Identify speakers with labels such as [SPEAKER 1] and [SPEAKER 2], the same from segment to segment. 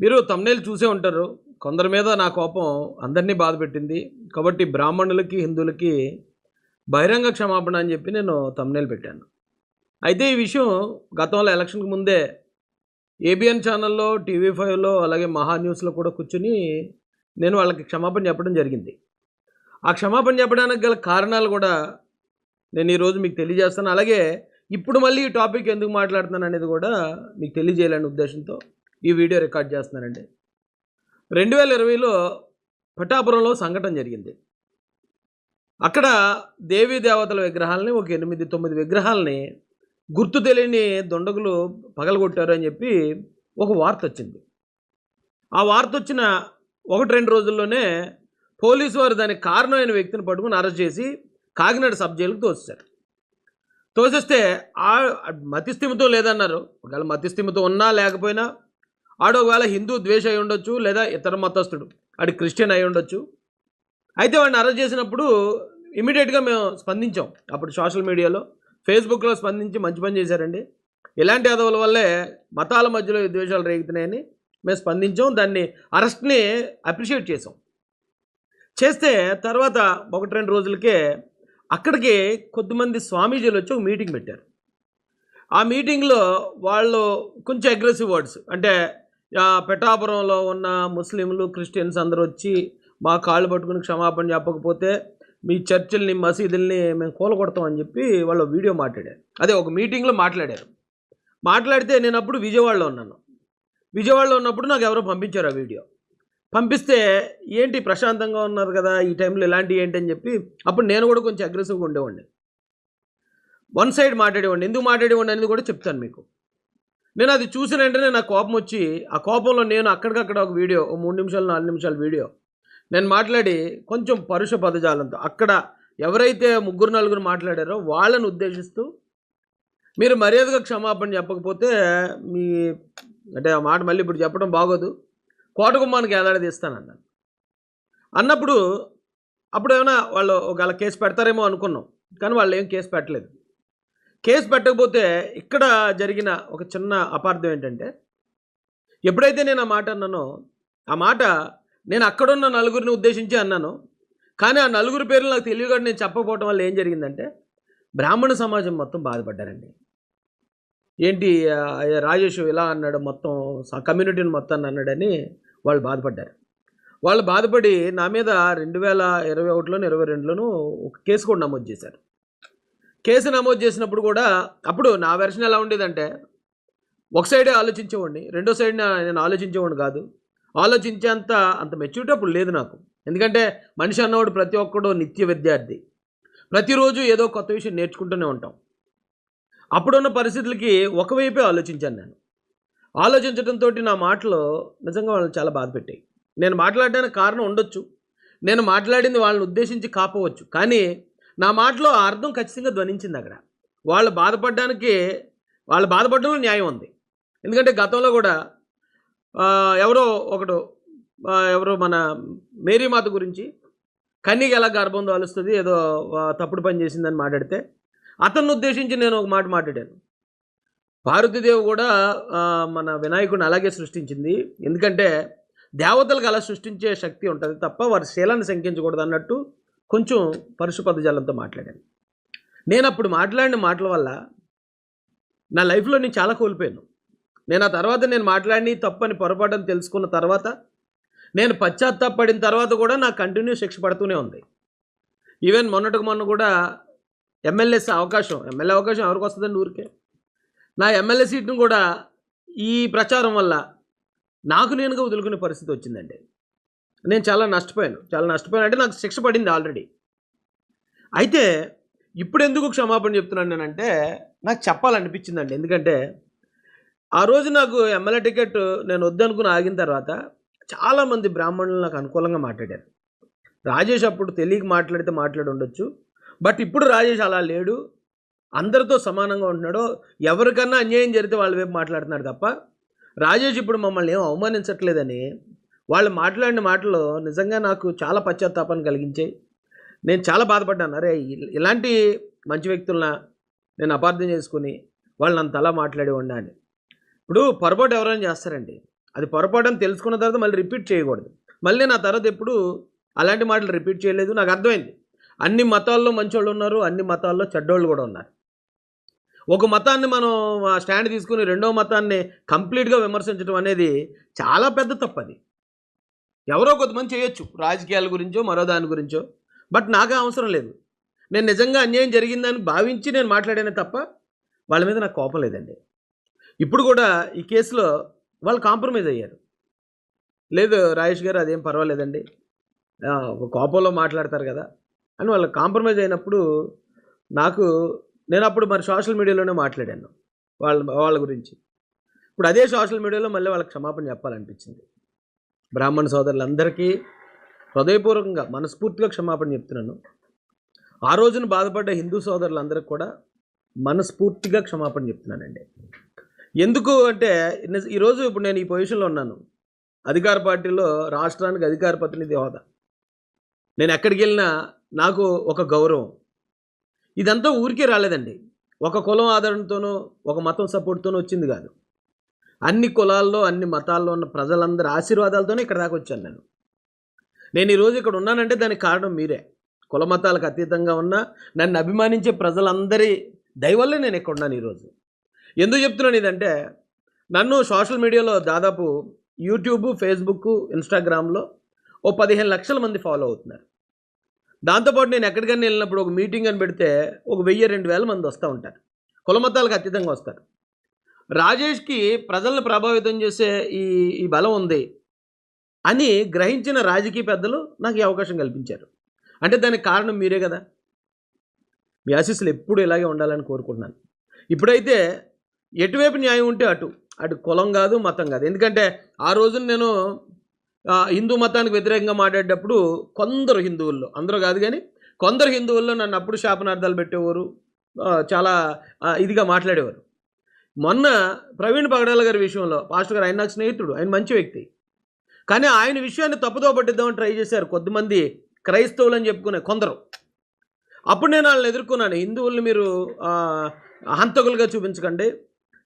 [SPEAKER 1] మీరు థంబ్‌నెయిల్ చూసే ఉంటారు. కొందరి మీద నా కోపం అందరినీ బాధపెట్టింది. కాబట్టి బ్రాహ్మణులకి, హిందువులకి బహిరంగ క్షమాపణ అని చెప్పి నేను థంబ్‌నెయిల్ పెట్టాను. అయితే ఈ విషయం గతంలో ఎలక్షన్‌కి ముందే ఏబీఎన్ ఛానల్‌లో, టీవీ5లో అలాగే మహా న్యూస్‌లో కూడా కూర్చొని నేను వాళ్ళకి క్షమాపణ చెప్పడం జరిగింది. ఆ క్షమాపణ చెప్పడానికి గల కారణాలు కూడా నేను ఈరోజు మీకు తెలియజేస్తాను. అలాగే ఇప్పుడు మళ్ళీ ఈ టాపిక్ ఎందుకు మాట్లాడుతున్నాను అనేది కూడా మీకు తెలియజేయాలనే ఉద్దేశంతో ఈ వీడియో రికార్డ్ చేస్తున్నానండి. 2020లో పిఠాపురంలో సంఘటన జరిగింది. అక్కడ దేవీ దేవతల విగ్రహాలని ఒక 8, 9 విగ్రహాలని గుర్తు తెలియని దుండగులు పగలగొట్టారు అని చెప్పి ఒక వార్త వచ్చింది. ఆ వార్త వచ్చిన 1, 2 రోజుల్లోనే పోలీసు వారు దానికి కారణమైన వ్యక్తిని పట్టుకుని అరెస్ట్ చేసి కాకినాడ సబ్ జైలుకు తోసేశారు. తోసేస్తే మతిస్థిమితం లేదన్నారు. ఒకవేళ మతిస్థిమితం ఉన్నా లేకపోయినా ఆడు ఒకవేళ హిందూ ద్వేష అయి ఉండొచ్చు, లేదా ఇతర మతస్థుడు ఆడు క్రిస్టియన్ అయి ఉండొచ్చు. అయితే వాడిని అరెస్ట్ చేసినప్పుడు ఇమీడియట్గా మేము స్పందించాం. అప్పుడు సోషల్ మీడియాలో, ఫేస్బుక్లో స్పందించి మంచి పని చేశారండి. ఇలాంటి అదవుల వల్లే మతాల మధ్యలో ఈ ద్వేషాలు రేగుతున్నాయని మేము స్పందించాం. దాన్ని అరెస్ట్ని అప్రిషియేట్ చేసాం. చేస్తే తర్వాత 1, 2 రోజులకే అక్కడికి కొద్దిమంది స్వామీజీలు వచ్చి ఒక మీటింగ్ పెట్టారు. ఆ మీటింగ్లో వాళ్ళు కొంచెం అగ్రెసివ్ వర్డ్స్, అంటే పిఠాపురంలో ఉన్న ముస్లింలు, క్రిస్టియన్స్ అందరూ వచ్చి మా కాళ్ళు పట్టుకుని క్షమాపణ చెప్పకపోతే మీ చర్చిల్ని, మసీదుల్ని మేము కూలగొడతామని చెప్పి వాళ్ళు వీడియో మాట్లాడారు. అదే ఒక మీటింగ్లో మాట్లాడారు. మాట్లాడితే నేను అప్పుడు విజయవాడలో ఉన్నాను. విజయవాడలో ఉన్నప్పుడు నాకు ఎవరో పంపించారు ఆ వీడియో. పంపిస్తే ఏంటి ప్రశాంతంగా ఉన్నారు కదా, ఈ టైంలో ఇలాంటివి ఏంటి అని చెప్పి అప్పుడు నేను కూడా కొంచెం అగ్రెసివ్గా ఉండేవాడిని. వన్ సైడ్ మాట్లాడేవాడిని. ఎందుకు మాట్లాడేవాడిని అనేది కూడా చెప్తాను మీకు. నేను అది చూసిన వెంటనే నాకు కోపం వచ్చి, ఆ కోపంలో నేను అక్కడికక్కడ ఒక వీడియో, 3 నిమిషాలు 4 నిమిషాల వీడియో నేను మాట్లాడి కొంచెం పరుష పదజాలంతో అక్కడ ఎవరైతే 3, 4 మాట్లాడారో వాళ్ళని ఉద్దేశిస్తూ మీరు మర్యాదగా క్షమాపణ చెప్పకపోతే మీ, అంటే ఆ మాట మళ్ళీ ఇప్పుడు చెప్పడం బాగోదు, కోటగుమ్మానికి ఏలాడదీస్తానన్నాను. అన్నప్పుడు అప్పుడు ఏమైనా వాళ్ళు ఒకవేళ కేసు పెడతారేమో అనుకున్నాం. కానీ వాళ్ళు ఏం కేసు పెట్టలేదు. కేసు పెట్టకపోతే ఇక్కడ జరిగిన ఒక చిన్న అపార్థం ఏంటంటే, ఎప్పుడైతే నేను ఆ మాట అన్నానో ఆ మాట నేను అక్కడున్న నలుగురిని ఉద్దేశించి అన్నాను. కానీ ఆ నలుగురు పేర్లు నాకు తెలియకుండా నేను చెప్పకపోవడం వల్ల ఏం జరిగిందంటే బ్రాహ్మణ సమాజం మొత్తం బాధపడ్డారండి. ఏంటి రాజేష్ ఇలా అన్నాడు, మొత్తం కమ్యూనిటీని మొత్తాన్ని అన్నాడని వాళ్ళు బాధపడ్డారు. వాళ్ళు బాధపడి నా మీద 2021లోను 2022లోను ఒక కేసు కూడా నమోదు చేశారు. కేసు నమోదు చేసినప్పుడు కూడా అప్పుడు నా వెర్షన్ ఎలా ఉండేదంటే, ఒక సైడే ఆలోచించేవాడిని, రెండో సైడ్ నేను ఆలోచించేవాడిని కాదు. అంత మెచ్యూరిటీ అప్పుడు లేదు నాకు. ఎందుకంటే మనిషి అన్నవాడు ప్రతి ఒక్కడు నిత్య విద్యార్థి. ప్రతిరోజు ఏదో కొత్త విషయం నేర్చుకుంటూనే ఉంటాం. అప్పుడున్న పరిస్థితులకి ఒకవైపే ఆలోచించాను నేను. ఆలోచించడంతో నా మాటలు నిజంగా వాళ్ళని చాలా బాధ పెట్టాయి. నేను మాట్లాడడానికి కారణం ఉండొచ్చు, నేను మాట్లాడింది వాళ్ళని ఉద్దేశించి కాపోవచ్చు, కానీ నా మాటలో ఆ అర్థం ఖచ్చితంగా ధ్వనించింది అక్కడ. వాళ్ళు బాధపడడంలో న్యాయం ఉంది. ఎందుకంటే గతంలో కూడా ఎవరో మన మేరీమాత గురించి కన్యకి ఎలా గర్భం దాలుస్తుంది, ఏదో తప్పుడు పని చేసిందని మాట్లాడితే అతన్ని ఉద్దేశించి నేను ఒక మాట మాట్లాడాను. భారతీదేవి కూడా మన వినాయకుడిని అలాగే సృష్టించింది. ఎందుకంటే దేవతలకు అలా సృష్టించే శక్తి ఉంటుంది తప్ప వారి శీలాన్ని శంకించకూడదు అన్నట్టు కొంచెం పరుష పదజాలంతో మాట్లాడాను. నేను అప్పుడు మాట్లాడిన మాటల వల్ల నా లైఫ్లో నేను చాలా కోల్పోయాను. నేను ఆ తర్వాత నేను మాట్లాడి తప్పని పొరపాటుని తెలుసుకున్న తర్వాత, నేను పశ్చాత్తాపడిన తర్వాత కూడా నాకు కంటిన్యూ శిక్ష పడుతూనే ఉంది. ఈవెన్ మొన్న కూడా ఎమ్మెల్యే అవకాశం ఎవరికి వస్తుందండి ఊరికే. నా ఎమ్మెల్యే సీట్ను కూడా ఈ ప్రచారం వల్ల నాకు నేనుగా వదులుకునే పరిస్థితి వచ్చిందండి. నేను చాలా నష్టపోయాను అంటే నాకు శిక్ష పడింది ఆల్రెడీ. అయితే ఇప్పుడు ఎందుకు క్షమాపణ చెప్తున్నాను నేనంటే, నాకు చెప్పాలనిపించిందండి. ఎందుకంటే ఆ రోజు నాకు ఎమ్మెల్యే టికెట్ నేను వద్దనుకుని ఆగిన తర్వాత చాలామంది బ్రాహ్మణులు నాకు అనుకూలంగా మాట్లాడారు. రాజేష్ అప్పుడు తెలియక మాట్లాడి ఉండొచ్చు, బట్ ఇప్పుడు రాజేష్ అలా లేడు, అందరితో సమానంగా ఉంటున్నాడు, ఎవరికన్నా అన్యాయం జరిగితే వాళ్ళ వైపు మాట్లాడుతున్నాడు తప్ప రాజేష్ ఇప్పుడు మమ్మల్ని ఏం అవమానించట్లేదని వాళ్ళు మాట్లాడిన మాటలు నిజంగా నాకు చాలా పశ్చాత్తాపాన్ని కలిగించాయి. నేను చాలా బాధపడ్డాను. అరే, ఇలాంటి మంచి వ్యక్తులను నేను అపార్థం చేసుకుని వాళ్ళని అంత అలా మాట్లాడేవాడిని అని. ఇప్పుడు పొరపాటు ఎవరైనా చేస్తారండి. అది పొరపాటు అని తెలుసుకున్న తర్వాత మళ్ళీ రిపీట్ చేయకూడదు. మళ్ళీ నా తర్వాత ఎప్పుడు అలాంటి మాటలు రిపీట్ చేయలేదు. నాకు అర్థమైంది, అన్ని మతాల్లో మంచోళ్ళు ఉన్నారు, అన్ని మతాల్లో చెడ్డోళ్ళు కూడా ఉన్నారు. ఒక మతాన్ని మనం స్టాండ్ తీసుకుని రెండో మతాన్ని కంప్లీట్గా విమర్శించడం అనేది చాలా పెద్ద తప్పు. అది ఎవరో కొంతమంది చేయొచ్చు, రాజకీయాల గురించో మరో దాని గురించో. బట్ నాకు అవసరం లేదు. నేను నిజంగా అన్యాయం జరిగిందని భావించి నేను మాట్లాడానే తప్ప వాళ్ళ మీద నాకు కోపం లేదండి. ఇప్పుడు కూడా ఈ కేసులో వాళ్ళు కాంప్రమైజ్ అయ్యారు. లేదు రాజేష్ గారు అదేం పర్వాలేదండి, ఒక కోపంలో మాట్లాడతారు కదా అని వాళ్ళు కాంప్రమైజ్ అయినప్పుడు నేను అప్పుడు మరి సోషల్ మీడియాలోనే మాట్లాడాను వాళ్ళ గురించి. ఇప్పుడు అదే సోషల్ మీడియాలో మళ్ళీ వాళ్ళకి క్షమాపణ చెప్పాలనిపించింది. బ్రాహ్మణ సోదరులందరికీ హృదయపూర్వకంగా మనస్ఫూర్తిగా క్షమాపణ చెప్తున్నాను. ఆ రోజున బాధపడ్డ హిందూ సోదరులందరికీ కూడా మనస్ఫూర్తిగా క్షమాపణ చెప్తున్నానండి. ఎందుకు అంటే ఈరోజు ఇప్పుడు నేను ఈ పొజిషన్లో ఉన్నాను, అధికార పార్టీలో రాష్ట్రానికి అధికార ప్రతినిధి హోదా. నేను ఎక్కడికి వెళ్ళినా నాకు ఒక గౌరవం. ఇదంతా ఊరికే రాలేదండి, ఒక కులం ఆదరణతోనో ఒక మతం సపోర్ట్తోనో వచ్చింది కాదు. అన్ని కులాల్లో అన్ని మతాల్లో ఉన్న ప్రజలందరి ఆశీర్వాదాలతోనే ఇక్కడ దాకా వచ్చాను. నేను ఈరోజు ఇక్కడ ఉన్నానంటే దానికి కారణం మీరే. కుల మతాలకు అతీతంగా ఉన్న నన్ను అభిమానించే ప్రజలందరి దయవల్లే నేను ఇక్కడ ఉన్నాను ఈరోజు. ఎందుకు చెప్తున్నాను ఇదంటే, నన్ను సోషల్ మీడియాలో దాదాపు యూట్యూబ్, ఫేస్బుక్, ఇన్స్టాగ్రామ్లో ఓ 15 లక్షల మంది ఫాలో అవుతున్నారు. దాంతోపాటు నేను ఎక్కడికైనా వెళ్ళినప్పుడు ఒక మీటింగ్ అని పెడితే ఒక 1000-2000 మంది వస్తూ ఉంటారు, కుల మతాలకు అతీతంగా వస్తారు. రాజేష్కి ప్రజలను ప్రభావితం చేసే ఈ బలం ఉంది అని గ్రహించిన రాజకీయ పెద్దలు నాకు ఈ అవకాశం కల్పించారు. అంటే దానికి కారణం మీరే కదా. మీ ఆశీస్సులు ఎప్పుడు ఇలాగే ఉండాలని కోరుకుంటున్నాను. ఇప్పుడైతే ఎటువైపు న్యాయం ఉంటే అటు కులం కాదు, మతం కాదు. ఎందుకంటే ఆ రోజున నేను హిందూ మతానికి వ్యతిరేకంగా మాట్లాడేటప్పుడు కొందరు హిందువుల్లో, అందరూ కాదు కానీ కొందరు హిందువుల్లో నన్ను అప్పుడు శాపనార్థాలు పెట్టేవారు, చాలా ఇదిగా మాట్లాడేవారు. మొన్న ప్రవీణ్ పగడాల గారి విషయంలో పాస్టర్ గారు, ఆయన నాకు స్నేహితుడు, ఆయన మంచి వ్యక్తి, కానీ ఆయన విషయాన్ని తప్పుదో పట్టిద్దామని ట్రై చేశారు కొద్దిమంది క్రైస్తవులు అని చెప్పుకునే కొందరు. అప్పుడు నేను వాళ్ళని ఎదుర్కొన్నాను. హిందువుల్ని మీరు హంతకులుగా చూపించకండి,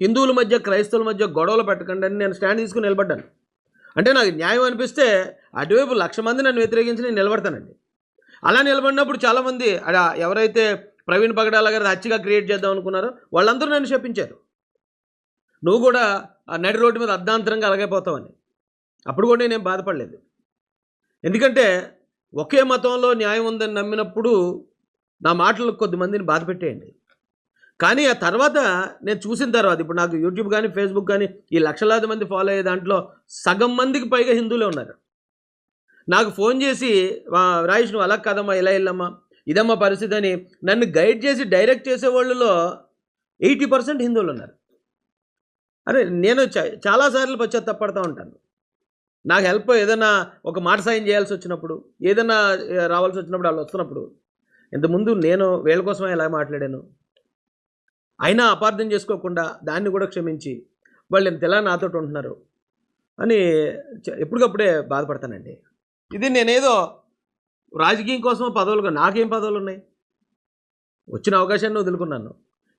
[SPEAKER 1] హిందువుల మధ్య క్రైస్తవుల మధ్య గొడవలు పెట్టకండి అని నేను స్టాండ్ తీసుకుని నిలబడ్డాను. అంటే నాకు న్యాయం అనిపిస్తే అటువైపు 1,00,000 మంది నన్ను వ్యతిరేకించి నేను నిలబడతానండి. అలా నిలబడినప్పుడు చాలామంది ఎవరైతే ప్రవీణ్ పగడాల గారి హత్యగా క్రియేట్ చేద్దాం అనుకున్నారో వాళ్ళందరూ నన్ను శపించారు, నువ్వు కూడా నడి రోడ్డు మీద అర్ధాంతరంగా అలాగైపోతావని. అప్పుడు కూడా నేనేం బాధపడలేదు, ఎందుకంటే ఒకే మతంలో న్యాయం ఉందని నమ్మినప్పుడు నా మాటలు కొద్దిమందిని బాధ పెట్టేయండి. కానీ ఆ తర్వాత నేను చూసిన తర్వాత ఇప్పుడు నాకు యూట్యూబ్ కానీ ఫేస్బుక్ కానీ ఈ లక్షలాది మంది ఫాలో అయ్యే దాంట్లో సగం మందికి పైగా హిందువులే ఉన్నారు. నాకు ఫోన్ చేసి రాజేష్ నువ్వు అలా కదమ్మా, ఇలా వెళ్ళమ్మా, ఇదమ్మా పరిస్థితి అని నన్ను గైడ్ చేసి డైరెక్ట్ చేసే వాళ్ళలో 80% హిందువులు ఉన్నారు. అరే నేను చాలాసార్లు పశ్చాత్తాపడుతూ ఉంటాను. నాకు హెల్ప్ ఏదైనా ఒక మాట సాయం చేయాల్సి వచ్చినప్పుడు, ఏదైనా రావాల్సి వచ్చినప్పుడు, వాళ్ళు వస్తున్నప్పుడు, ఇంతకుముందు నేను వీళ్ళ కోసమే ఇలా మాట్లాడాను, అయినా అపార్థం చేసుకోకుండా దాన్ని కూడా క్షమించి వాళ్ళు ఇంతలా నాతోటి ఉంటున్నారు అని ఎప్పటికప్పుడే బాధపడతానండి. ఇది నేనేదో రాజకీయం కోసం పదవులుగా, నాకేం పదవులు ఉన్నాయి, వచ్చిన అవకాశాన్ని వదులుకున్నాను.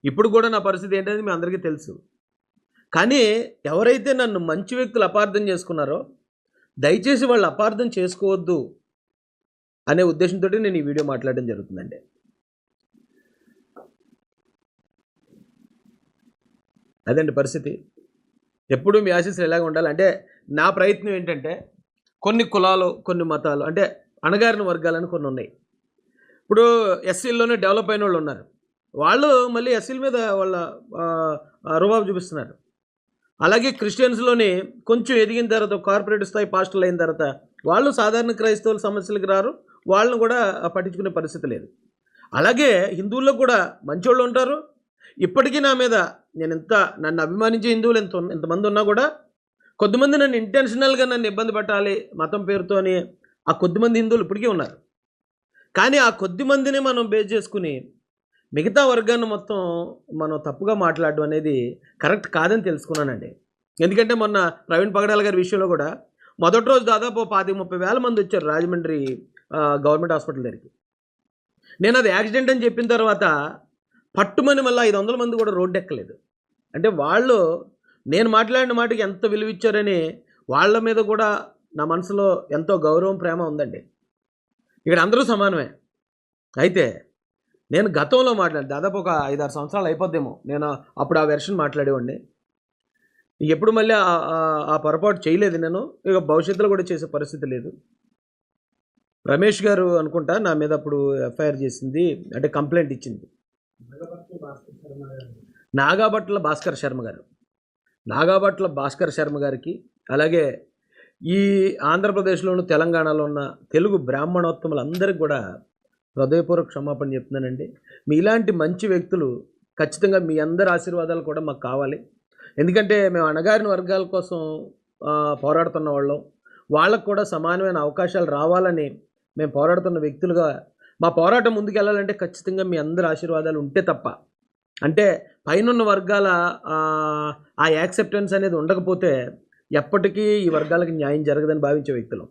[SPEAKER 1] ఇప్పుడు కూడా నా పరిస్థితి ఏంటనేది మీ అందరికీ తెలుసు. కానీ ఎవరైతే నన్ను మంచి వ్యక్తులు అపార్థం చేసుకున్నారో దయచేసి వాళ్ళు అపార్థం చేసుకోవద్దు అనే ఉద్దేశంతో నేను ఈ వీడియో మాట్లాడడం జరుగుతుందండి. అదండి పరిస్థితి. ఎప్పుడు మీ ఆశీస్సులు ఎలాగ ఉండాలంటే నా ప్రయత్నం ఏంటంటే కొన్ని కులాలు, కొన్ని మతాలు, అంటే అణగారిన వర్గాలని కొన్ని ఉన్నాయి. ఇప్పుడు ఎస్సీల్లోనే డెవలప్ అయిన వాళ్ళు ఉన్నారు, వాళ్ళు మళ్ళీ ఎస్సీల మీద వాళ్ళ రుబాబు చూపిస్తున్నారు. అలాగే క్రిస్టియన్స్లోని కొంచెం ఎదిగిన తర్వాత కార్పొరేట్ స్థాయి పాస్టర్లు అయిన తర్వాత వాళ్ళు సాధారణ క్రైస్తవుల సమస్యలకు రారు, వాళ్ళని కూడా పట్టించుకునే పరిస్థితి లేదు. అలాగే హిందువుల్లో కూడా మంచోళ్ళు ఉంటారు. ఇప్పటికీ నా మీద నన్ను అభిమానించే హిందువులు ఎంతమంది ఉన్నా కూడా కొద్దిమంది నన్ను ఇంటెన్షనల్గా నన్ను ఇబ్బంది పెట్టాలి మతం పేరుతో అని ఆ కొద్దిమంది హిందువులు ఇప్పటికీ ఉన్నారు. కానీ ఆ కొద్దిమందిని మనం బేస్ చేసుకుని మిగతా వర్గాన్ని మొత్తం మనం తప్పుగా మాట్లాడడం అనేది కరెక్ట్ కాదని తెలుసుకున్నానండి. ఎందుకంటే మొన్న ప్రవీణ్ పగడాల గారి విషయంలో కూడా మొదటి రోజు దాదాపు 25-30 వేల మంది వచ్చారు రాజమండ్రి గవర్నమెంట్ హాస్పిటల్ దగ్గరికి. నేను అది యాక్సిడెంట్ అని చెప్పిన తర్వాత పట్టుమని మళ్ళీ 500 మంది కూడా రోడ్డు ఎక్కలేదు. అంటే వాళ్ళు నేను మాట్లాడిన మాటకి ఎంత విలువ ఇచ్చారని వాళ్ళ మీద కూడా నా మనసులో ఎంతో గౌరవం, ప్రేమ ఉందండి. ఇక్కడ అందరూ సమానమే. అయితే నేను గతంలో దాదాపు ఒక 5, 6 సంవత్సరాలు అయిపోద్దేమో. నేను అప్పుడు ఆ వెర్షన్ మాట్లాడేవాడిని. ఎప్పుడు మళ్ళీ ఆ పొరపాటు చేయలేదు నేను. ఇక భవిష్యత్తులో కూడా చేసే పరిస్థితి లేదు. రమేష్ గారు అనుకుంటా నా మీద అప్పుడు ఎఫ్ఐఆర్ చేసింది, అంటే కంప్లైంట్ ఇచ్చింది. నాగాభట్ల భాస్కర్ శర్మ గారు. నాగాభట్ల భాస్కర్ శర్మ గారికి, అలాగే ఈ ఆంధ్రప్రదేశ్లోను, తెలంగాణలో ఉన్న తెలుగు బ్రాహ్మణోత్తములందరికీ కూడా హృదయపూర్వక క్షమాపణ చెప్తున్నానండి. మీలాంటి మంచి వ్యక్తులు ఖచ్చితంగా మీ అందరి ఆశీర్వాదాలు కూడా మాకు కావాలి. ఎందుకంటే మేము అణగారిన వర్గాల కోసం పోరాడుతున్న వాళ్ళం. వాళ్ళకు కూడా సమానమైన అవకాశాలు రావాలని మేము పోరాడుతున్న వ్యక్తులుగా మా పోరాటం ముందుకెళ్ళాలంటే ఖచ్చితంగా మీ అందరి ఆశీర్వాదాలు ఉంటే తప్ప, అంటే పైనున్న వర్గాల ఆ యాక్సెప్టెన్స్ అనేది ఉండకపోతే ఎప్పటికీ ఈ వర్గాలకు న్యాయం జరగదని భావించే వ్యక్తులం.